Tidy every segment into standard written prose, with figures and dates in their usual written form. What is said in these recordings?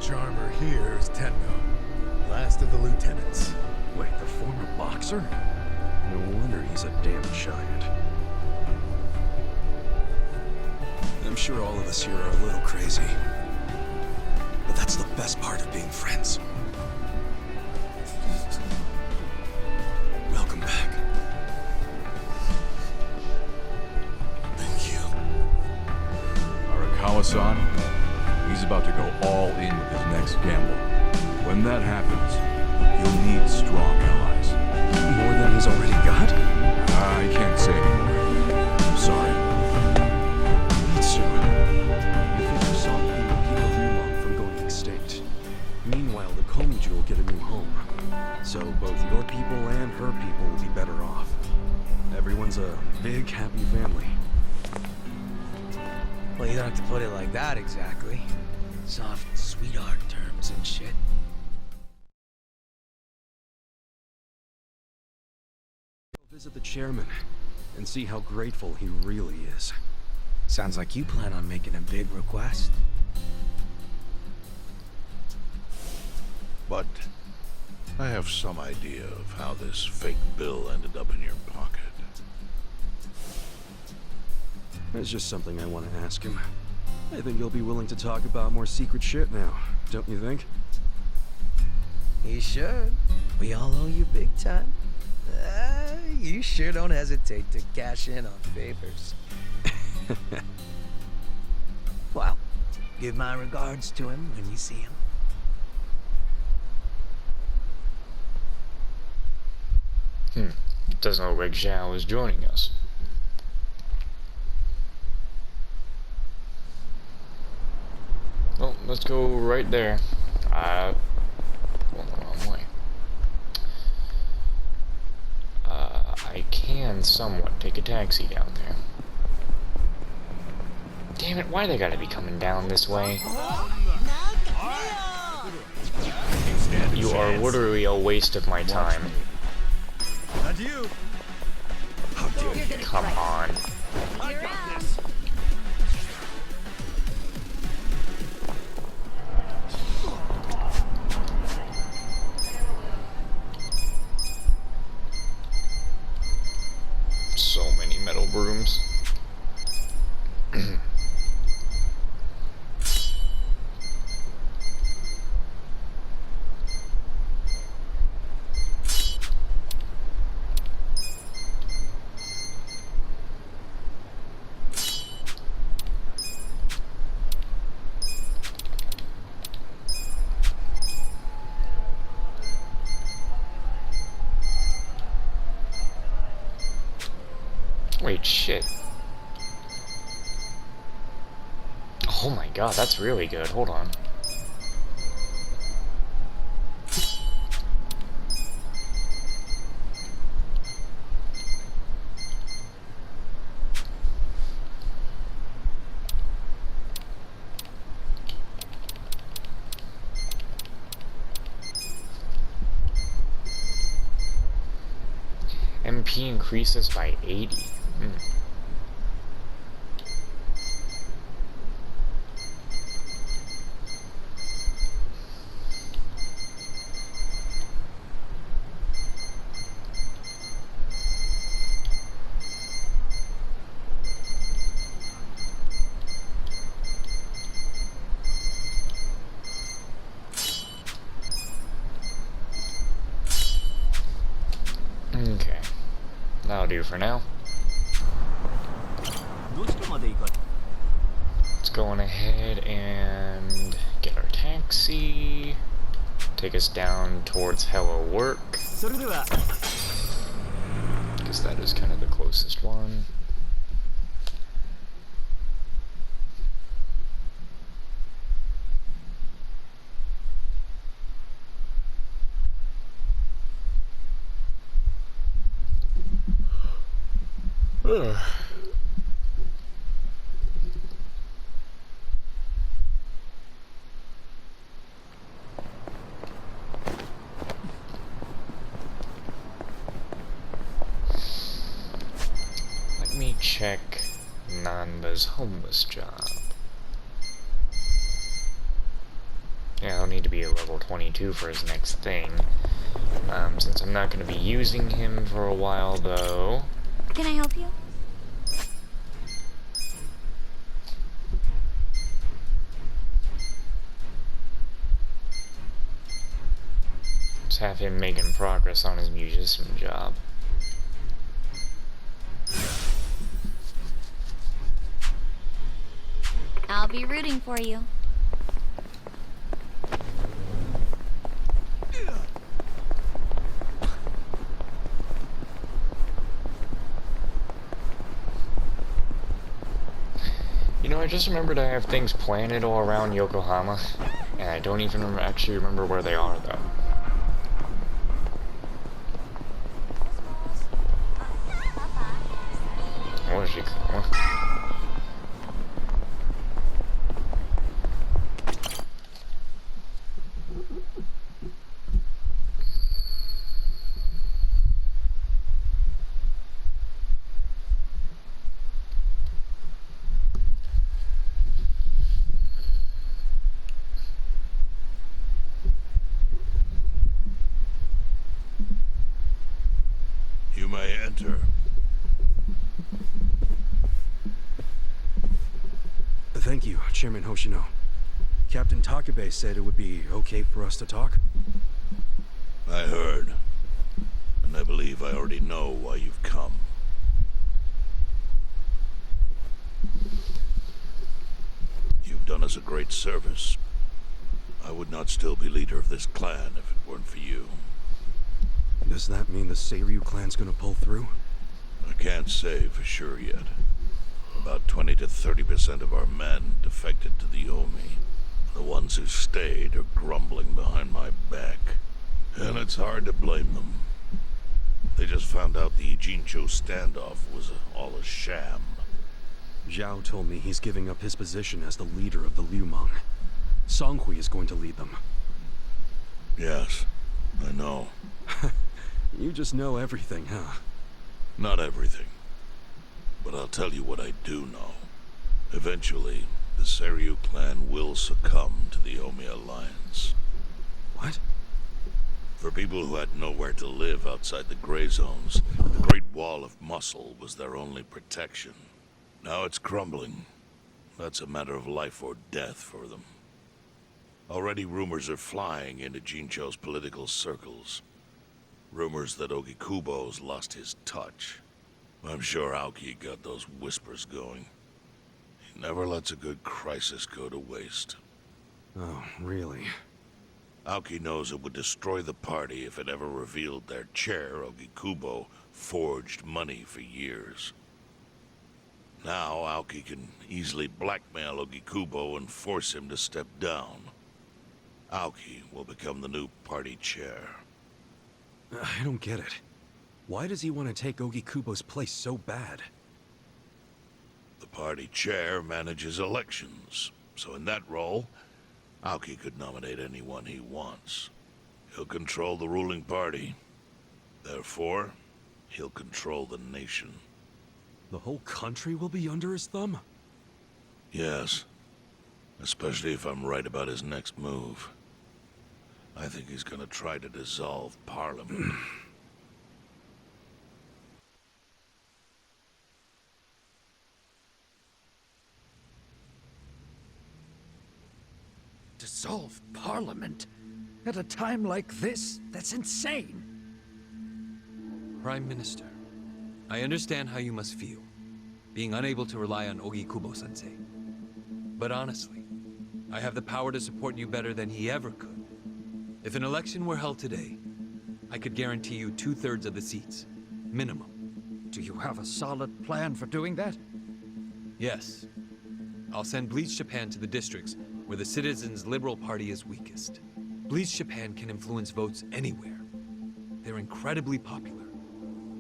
charmer here is Tenno, last of the lieutenants. Wait, the former boxer? No wonder he's a damn giant. I'm sure all of us here are a little crazy. But that's the best part of being friends. Welcome back. Thank you. Arakawa-san, he's about to go all in with his next gamble. When that happens, you'll need strong allies. More than he's already got? I can't say anymore. I'm sorry. Mitsu, you think your song will keep the Ryumon from going extinct. Meanwhile, the Komiju will get a new home. So both your people and her people will be better off. Everyone's a big, happy family. Well, you don't have to put it like that exactly. Soft sweetheart terms and shit. Visit the chairman and see how grateful he really is. Sounds like you plan on making a big request. But I have some idea of how this fake bill ended up in your pocket. There's just something I want to ask him. I think he'll be willing to talk about more secret shit now, don't you think? He should. We all owe you big time. You sure don't hesitate to cash in on favors. Well, give my regards to him when you see him. Doesn't look like Zhao is joining us. Well, let's go right there. Going the wrong way. I can somewhat take a taxi down there. Damn it, why they gotta be coming down this way? You are literally a waste of my time. Come on. So many metal brooms. Wait, shit. Oh my god, that's really good. Hold on. MP increases by 80. Okay, that'll do for now. Let's go on ahead and get our taxi. Take us down towards Hello Work. Because that is kind of the closest one. Ugh. Let me check Nanda's homeless job. Yeah, he'll need to be a level 22 for his next thing. Since I'm not going to be using him for a while, though... Can I help you? Let's have him making progress on his musician job. I'll be rooting for you. You know, I just remembered I have things planted all around Yokohama, and I don't even actually remember where they are, though. What is she? What? You may enter. Thank you, Chairman Hoshino. Captain Takabe said it would be okay for us to talk. I heard. And I believe I already know why you've come. You've done us a great service. I would not still be leader of this clan if it weren't for you. Does that mean the Seiryu clan's gonna pull through? I can't say for sure yet. About 20 to 30% of our men defected to the Omi. The ones who stayed are grumbling behind my back. And it's hard to blame them. They just found out the Ijincho standoff was all a sham. Zhao told me he's giving up his position as the leader of the Liumang. Songhui is going to lead them. Yes, I know. You just know everything, huh? Not everything. But I'll tell you what I do know. Eventually, the Seiryu clan will succumb to the Omi Alliance. What? For people who had nowhere to live outside the gray zones, the Great Wall of Muscle was their only protection. Now it's crumbling. That's a matter of life or death for them. Already rumors are flying into Jincho's political circles. Rumors that Ogikubo's lost his touch. I'm sure Aoki got those whispers going. He never lets a good crisis go to waste. Oh, really? Aoki knows it would destroy the party if it ever revealed their chair, Ogikubo, forged money for years. Now Aoki can easily blackmail Ogikubo and force him to step down. Aoki will become the new party chair. I don't get it. Why does he want to take Ogikubo's place so bad? The party chair manages elections, so in that role, Aoki could nominate anyone he wants. He'll control the ruling party. Therefore, he'll control the nation. The whole country will be under his thumb? Yes. Especially if I'm right about his next move. I think he's gonna try to dissolve Parliament. Dissolve Parliament? At a time like this? That's insane. Prime Minister, I understand how you must feel, being unable to rely on Ogikubo-sensei. But honestly, I have the power to support you better than he ever could. If an election were held today, I could guarantee you 2/3 of the seats, minimum. Do you have a solid plan for doing that? Yes. I'll send Bleach Japan to the districts where the Citizens' Liberal Party is weakest. Bleach Japan can influence votes anywhere. They're incredibly popular.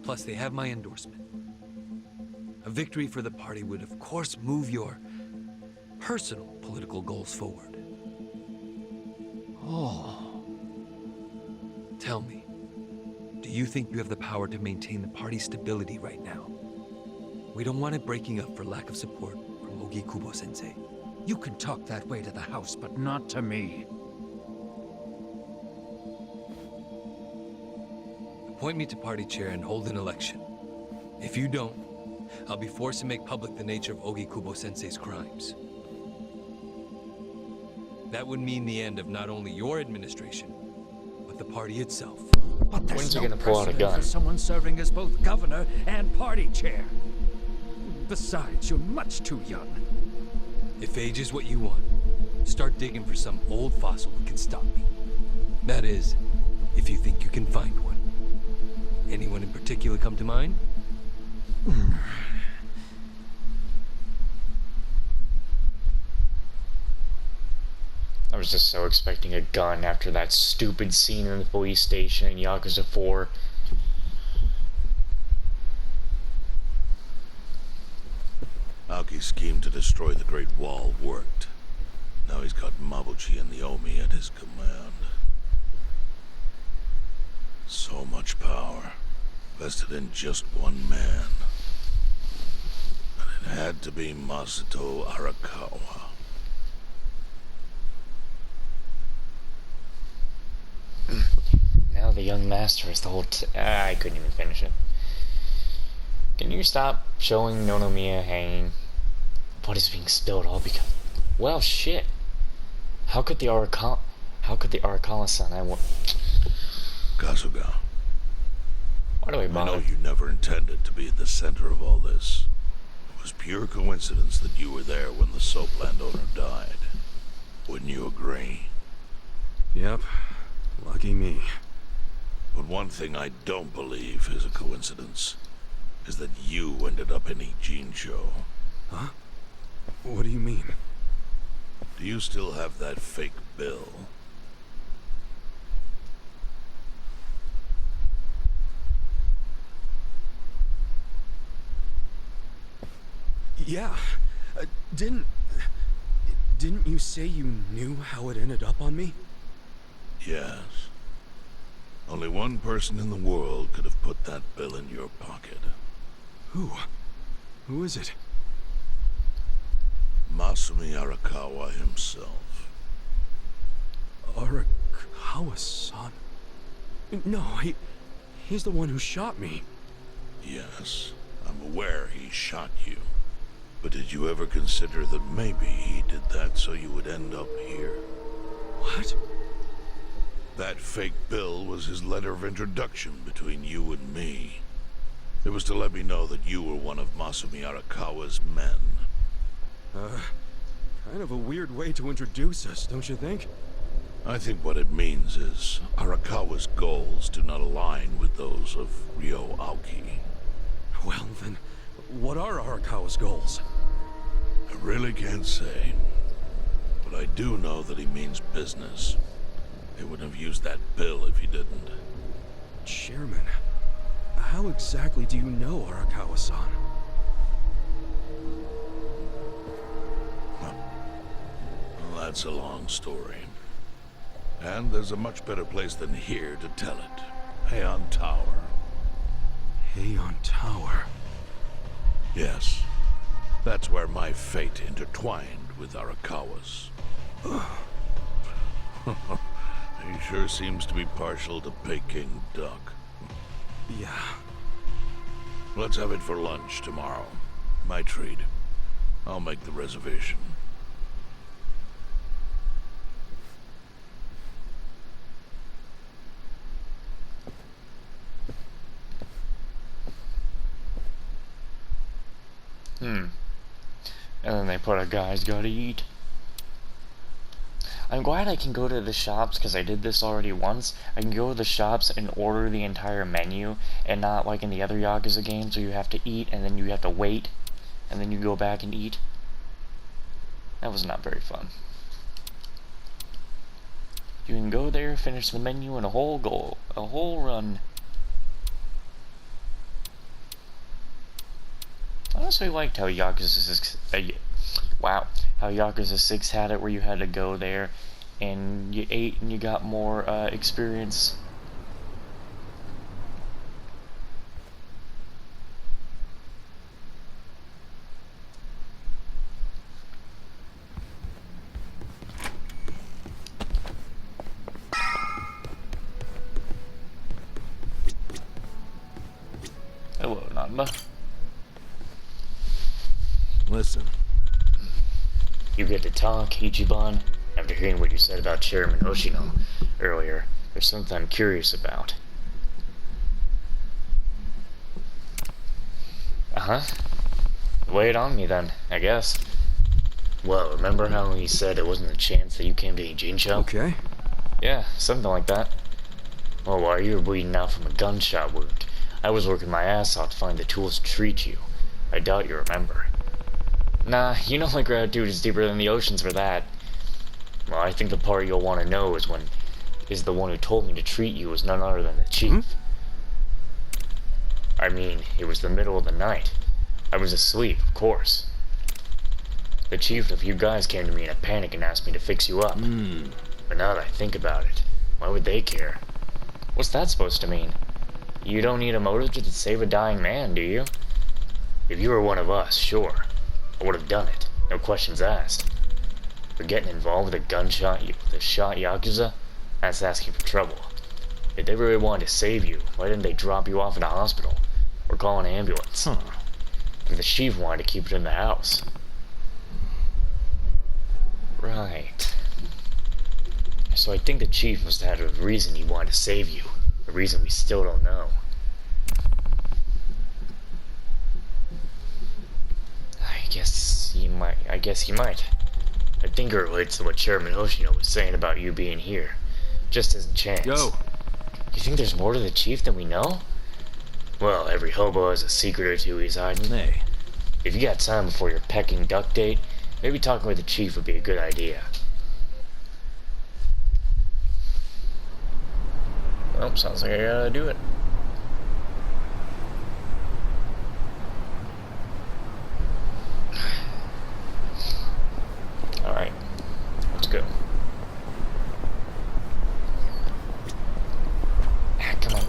Plus, they have my endorsement. A victory for the party would, of course, move your personal political goals forward. Oh. Tell me, do you think you have the power to maintain the party's stability right now? We don't want it breaking up for lack of support from Ogikubo-sensei. You can talk that way to the house, but not to me. appoint me to party chair and hold an election. If you don't, I'll be forced to make public the nature of Ogi Kubo-sensei's crimes. That would mean the end of not only your administration, but the party itself. But there's When's he no gonna pull out a precedent gun? for someone serving as both governor and party chair. Besides, you're much too young. If age is what you want, start digging for some old fossil that can stop me. That is, if you think you can find one. Anyone in particular come to mind? I was just so expecting a gun after that stupid scene in the police station in Yakuza 4. Aoki's scheme to destroy the Great Wall worked. Now he's got Mabuchi and the Omi at his command. So much power, vested in just one man. And it had to be Masato Arakawa. Now the young master is the whole I couldn't even finish it. Can you stop showing Nonomiya hanging? What is being spilled all because... Well, shit. How could the Arakawa-san... Kasuga, Why do we I know bother? you never intended to be at the center of all this. It was pure coincidence that you were there when the soap landowner died. Wouldn't you agree? Yep. Lucky me. But one thing I don't believe is a coincidence, is that you ended up in Ijincho. Huh? What do you mean? Do you still have that fake bill? Yeah. Didn't you say you knew how it ended up on me? Yes. Only one person in the world could have put that bill in your pocket. Who? Who is it? Masumi Arakawa himself. Arakawa-san? No, he's the one who shot me. Yes, I'm aware he shot you. But did you ever consider that maybe he did that so you would end up here? What? That fake bill was his letter of introduction between you and me. It was to let me know that you were one of Masumi Arakawa's men. Kind of a weird way to introduce us, don't you think? I think what it means is Arakawa's goals do not align with those of Ryo Aoki. Well, then, what are Arakawa's goals? I really can't say. But I do know that he means business. He wouldn't have used that bill if he didn't. Chairman, how exactly do you know Arakawa-san? Well, that's a long story. And there's a much better place than here to tell it. Heian Tower. Heian Tower. Yes. That's where my fate intertwined with Arakawa's. He sure seems to be partial to Peking duck. Yeah. Let's have it for lunch tomorrow. My treat. I'll make the reservation. And then they put a guy's gotta eat. I'm glad I can go to the shops, because I did this already once. I can go to the shops and order the entire menu, and not like in the other Yakuza games where you have to eat, and then you have to wait, and then you go back and eat. That was not very fun. You can go there, finish the menu in a whole run. I honestly liked how Yakuza 6, how Yakuza 6 had it, where you had to go there and you ate and you got more experience. Listen, You get to talk, Ichiban. After hearing what you said about Chairman Hoshino earlier, there's something I'm curious about. Uh-huh. Lay it on me then, I guess. Well, remember how he said it wasn't a chance that you came to Ijincho? Okay. Yeah, something like that. Well, while you were bleeding out from a gunshot wound, I was working my ass off to find the tools to treat you. I doubt you remember. Nah, you know my gratitude is deeper than the oceans for that. Well, I think the part you'll want to know is the one who told me to treat you was none other than the chief. I mean, it was the middle of the night. I was asleep, of course. The chief and a few guys came to me in a panic and asked me to fix you up. But now that I think about it, why would they care? What's that supposed to mean? You don't need a motive to save a dying man, do you? If you were one of us, sure. I would have done it. No questions asked. But getting involved with the shot Yakuza? That's asking for trouble. If they really wanted to save you, why didn't they drop you off at a hospital? Or call an ambulance? If the chief wanted to keep it in the house. Right. So I think the chief must have had a reason he wanted to save you. A reason we still don't know. I guess he might. I think it relates to what Chairman Hoshino was saying about you being here. Just as a chance. Yo. You think there's more to the chief than we know? Well, every hobo has a secret or two he's hiding. Hey. If you got time before your pecking duck date, maybe talking with the chief would be a good idea. Well, sounds like I gotta do it. Alright, let's go. Ah, come on.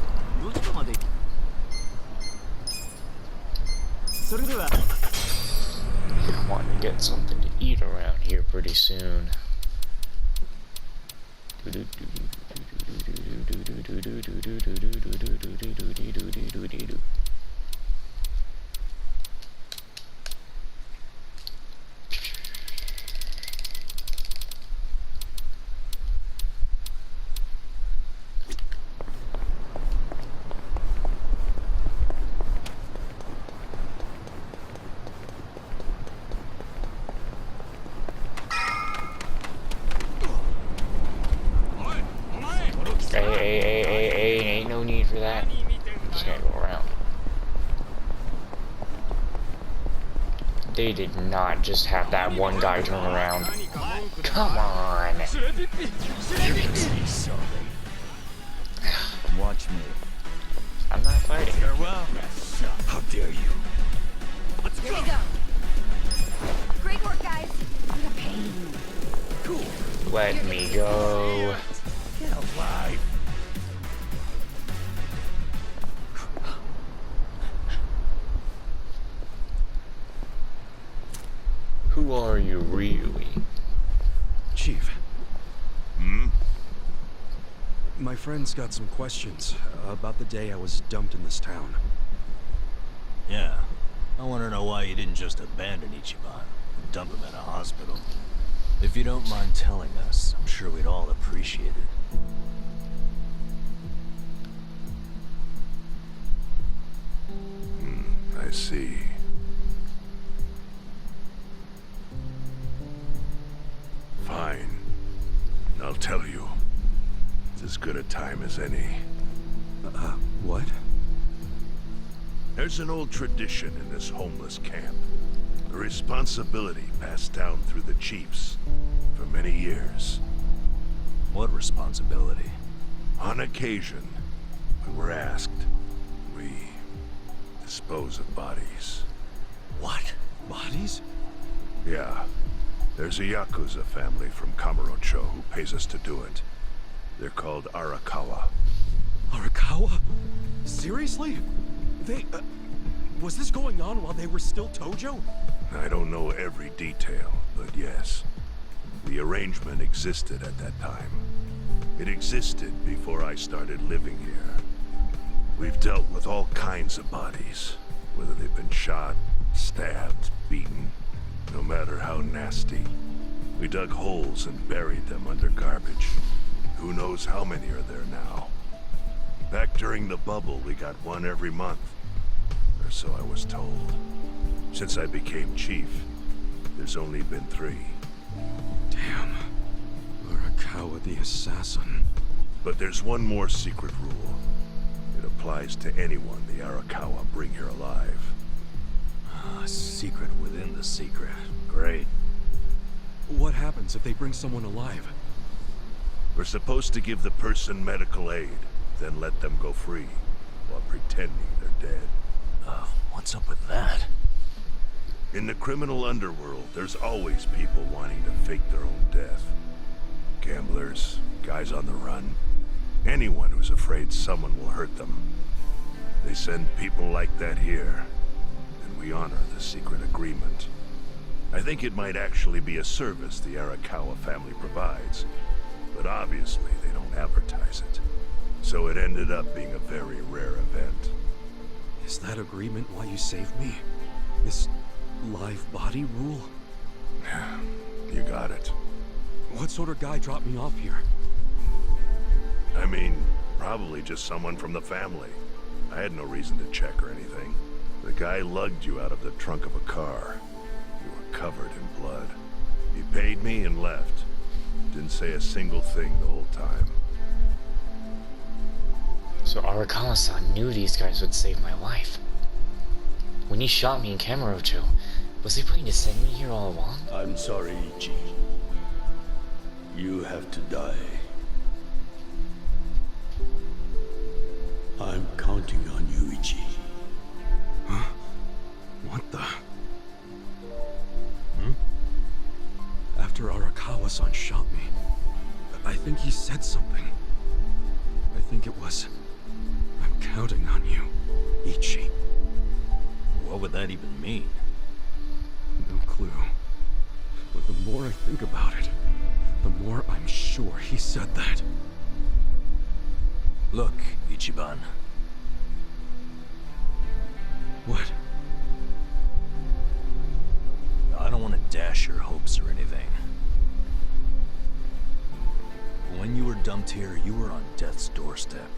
I want to get something to eat around here pretty soon. Hey, ain't no need for that. I'm just gonna go around. They did not just have that one guy turn around. Come on. Watch me. I'm not fighting. Farewell. How dare you? Here we go. Great work, guys. The pain. Cool. Let me go. Get alive. Who are you really? Chief, Hmm? my friend's got some questions about the day I was dumped in this town. Yeah. I want to know why you didn't just abandon Ichiban and dump him in a hospital. If you don't mind telling us, I'm sure we'd all appreciate it. I see. Fine. I'll tell you. It's as good a time as any. What? There's an old tradition in this homeless camp. A responsibility passed down through the chiefs for many years. What responsibility? On occasion, when we're asked, we dispose of bodies. What? Bodies? Yeah. There's a Yakuza family from Kamurocho who pays us to do it. They're called Arakawa. Arakawa? Seriously? They, was this going on while they were still Tojo? I don't know every detail, but yes. The arrangement existed at that time. It existed before I started living here. We've dealt with all kinds of bodies. whether they've been shot, stabbed, beaten, no matter how nasty. We dug holes and buried them under garbage. Who knows how many are there now? Back during the bubble, we got one every month. Or so I was told. Since I became chief, there's only been 3. Damn. Arakawa the assassin. But there's one more secret rule. It applies to anyone the Arakawa bring here alive. A secret within the secret. Great. What happens if they bring someone alive? We're supposed to give the person medical aid, then let them go free, while pretending they're dead. What's up with that? In the criminal underworld, there's always people wanting to fake their own death. Gamblers, guys on the run, anyone who's afraid someone will hurt them. They send people like that here, and we honor the secret agreement. I think it might actually be a service the Arakawa family provides, but obviously they don't advertise it. So it ended up being a very rare event. Is that agreement why you saved me? This live body rule? You got it. What sort of guy dropped me off here? I mean, probably just someone from the family. I had no reason to check or anything. The guy lugged you out of the trunk of a car. You were covered in blood. He paid me and left. Didn't say a single thing the whole time. So Arakawa-san knew these guys would save my life. When he shot me in Kamurocho, was he planning to send me here all along? I'm sorry, Ichi. You have to die. I'm counting on you, Ichi. Huh? What the? After Arakawa-san shot me, I think he said something. I think it was, I'm counting on you, Ichi. What would that even mean? No clue. But the more I think about it, the more I'm sure he said that. Look, Ichiban. What? I don't want to dash your hopes or anything. When you were dumped here, you were on death's doorstep.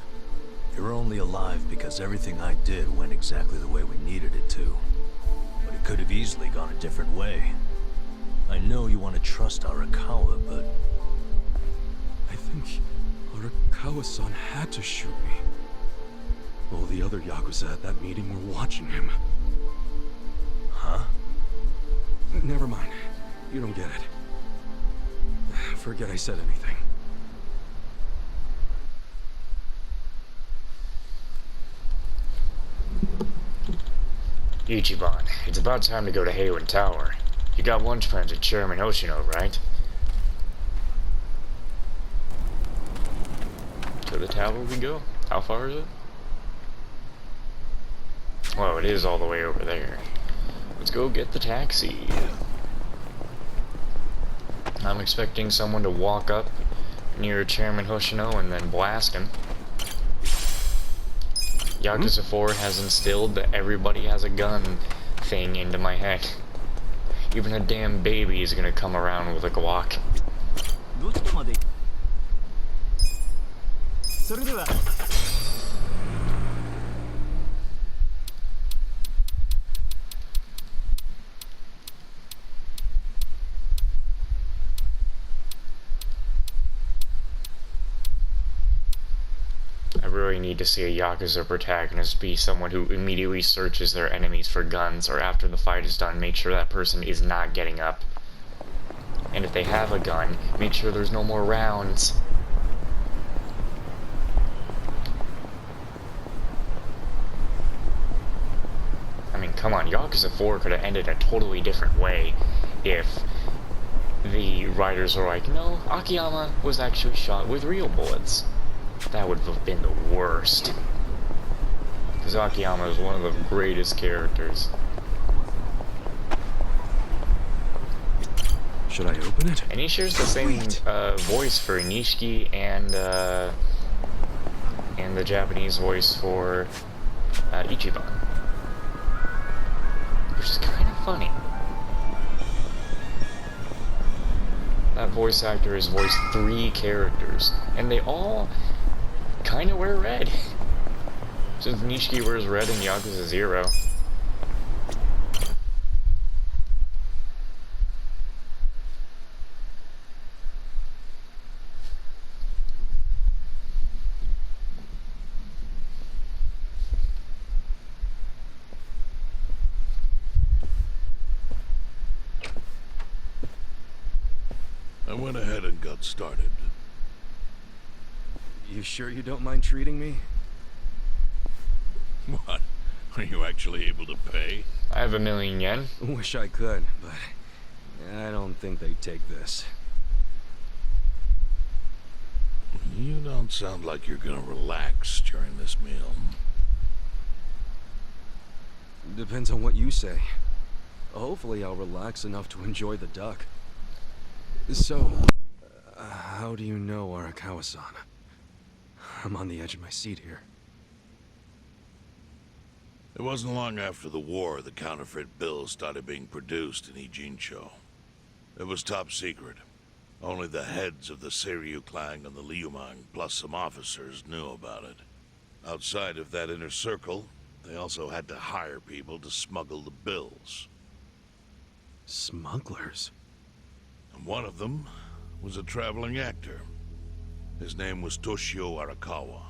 You were only alive because everything I did went exactly the way we needed it to. But it could have easily gone a different way. I know you want to trust Arakawa, but... I think Arakawa-san had to shoot me. All the other Yakuza at that meeting were watching him. Huh? Never mind. You don't get it. Forget I said anything. Ichiban, it's about time to go to Heiwan Tower. You got lunch plans with Chairman Hoshino, right? To the tower we go? How far is it? Well, it is all the way over there. Let's go get the taxi. I'm expecting someone to walk up near Chairman Hoshino and then blast him. Yakuza 4 has instilled the everybody has a gun thing into my head. Even a damn baby is gonna come around with a Glock. I really need to see a Yakuza protagonist be someone who immediately searches their enemies for guns, or after the fight is done, make sure that person is not getting up. And if they have a gun, make sure there's no more rounds. I mean, come on, Yakuza 4 could have ended a totally different way if the writers were like, no, Akiyama was actually shot with real bullets. That would have been the worst. Because Akiyama is one of the greatest characters. Should I open it? And he shares the same voice for Nishiki and the Japanese voice for Ichiban. funny. That voice actor has voiced 3 characters, and they all kind of wear red. Since Nishiki wears red in Yakuza 0. I went ahead and got started. You sure you don't mind treating me? What? Are you actually able to pay? I have 1,000,000 yen. Wish I could, but I don't think they'd take this. You don't sound like you're gonna relax during this meal. Depends on what you say. Hopefully I'll relax enough to enjoy the duck. So, how do you know Arakawa-san? I'm on the edge of my seat here. It wasn't long after the war the counterfeit bills started being produced in Ijincho. It was top secret. Only the heads of the Seiryu clan and the Liumang, plus some officers, knew about it. Outside of that inner circle, they also had to hire people to smuggle the bills. Smugglers? And one of them was a traveling actor. His name was Toshio Arakawa.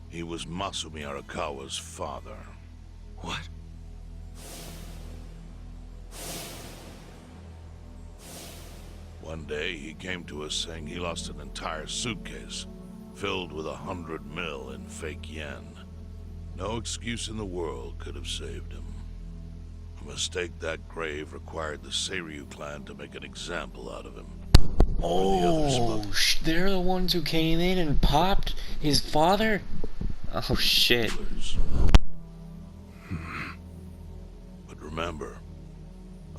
He was Masumi Arakawa's father. What? One day, he came to us saying he lost an entire suitcase filled with 100 mil in fake yen. No excuse in the world could have saved him. A mistake that grave required the Seiryu clan to make an example out of him. Oh, they're the ones who came in and popped his father? Oh, shit. But remember,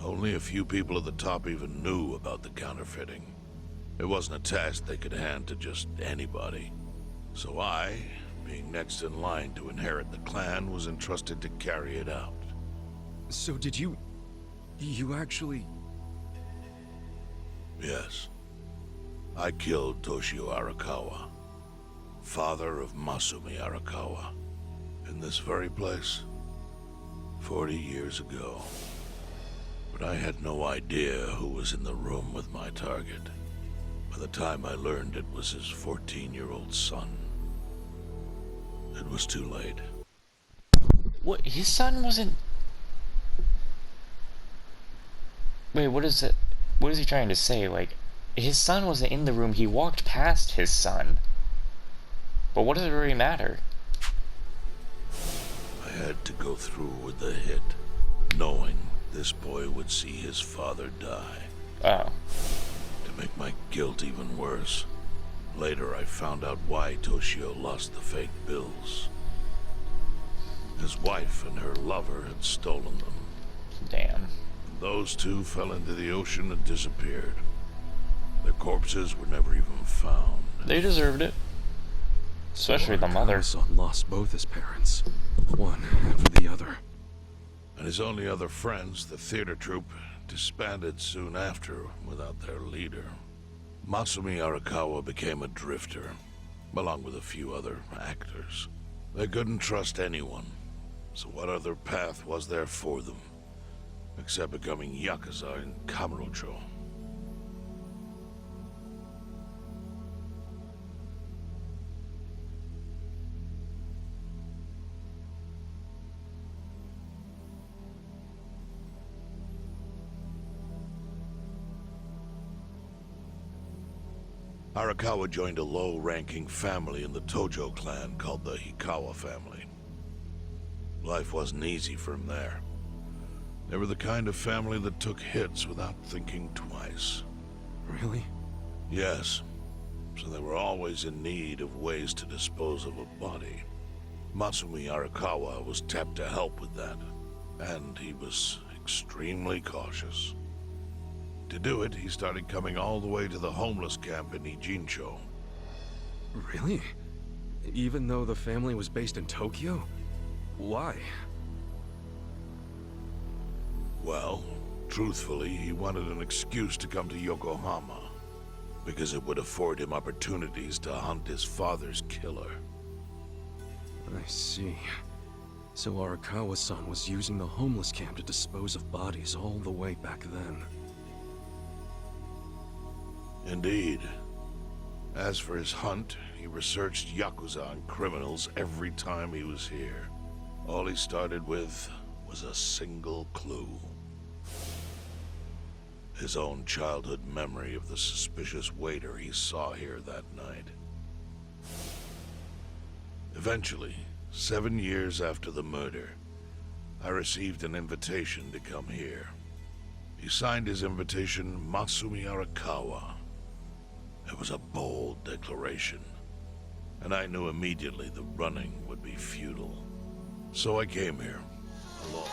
only a few people at the top even knew about the counterfeiting. It wasn't a task they could hand to just anybody. So I, being next in line to inherit the clan, was entrusted to carry it out. So did you actually... Yes. I killed Toshio Arakawa, father of Masumi Arakawa, in this very place, 40 years ago. But I had no idea who was in the room with my target. By the time I learned it was his 14-year-old son, it was too late. What? His son wasn't... Wait, what is it? What is he trying to say? Like, his son wasn't in the room. He walked past his son. But what does it really matter? I had to go through with the hit, knowing this boy would see his father die. Oh. To make my guilt even worse, later I found out why Toshio lost the fake bills. His wife and her lover had stolen them. Damn. Those two fell into the ocean and disappeared. Their corpses were never even found. They deserved it. Especially the mother. Arakawa-san lost both his parents, one after the other. And his only other friends, the theater troupe, disbanded soon after without their leader. Masumi Arakawa became a drifter, along with a few other actors. They couldn't trust anyone, so what other path was there for them, except becoming Yakuza in Kamurocho? Arakawa joined a low-ranking family in the Tojo clan called the Hikawa family. Life wasn't easy for him there. They were the kind of family that took hits without thinking twice. Really? Yes. So they were always in need of ways to dispose of a body. Masumi Arakawa was tapped to help with that, and he was extremely cautious. To do it, he started coming all the way to the homeless camp in Ijincho. Really? Even though the family was based in Tokyo? Why? Well, Truthfully, he wanted an excuse to come to Yokohama, because it would afford him opportunities to hunt his father's killer. I see. So Arakawa-san was using the homeless camp to dispose of bodies all the way back then. Indeed. As for his hunt, he researched Yakuza and criminals every time he was here. All he started with was a single clue. His own childhood memory of the suspicious waiter he saw here that night. Eventually, 7 years after the murder, I received an invitation to come here. He signed his invitation Masumi Arakawa. It was a bold declaration, and I knew immediately the running would be futile. So I came here, alone.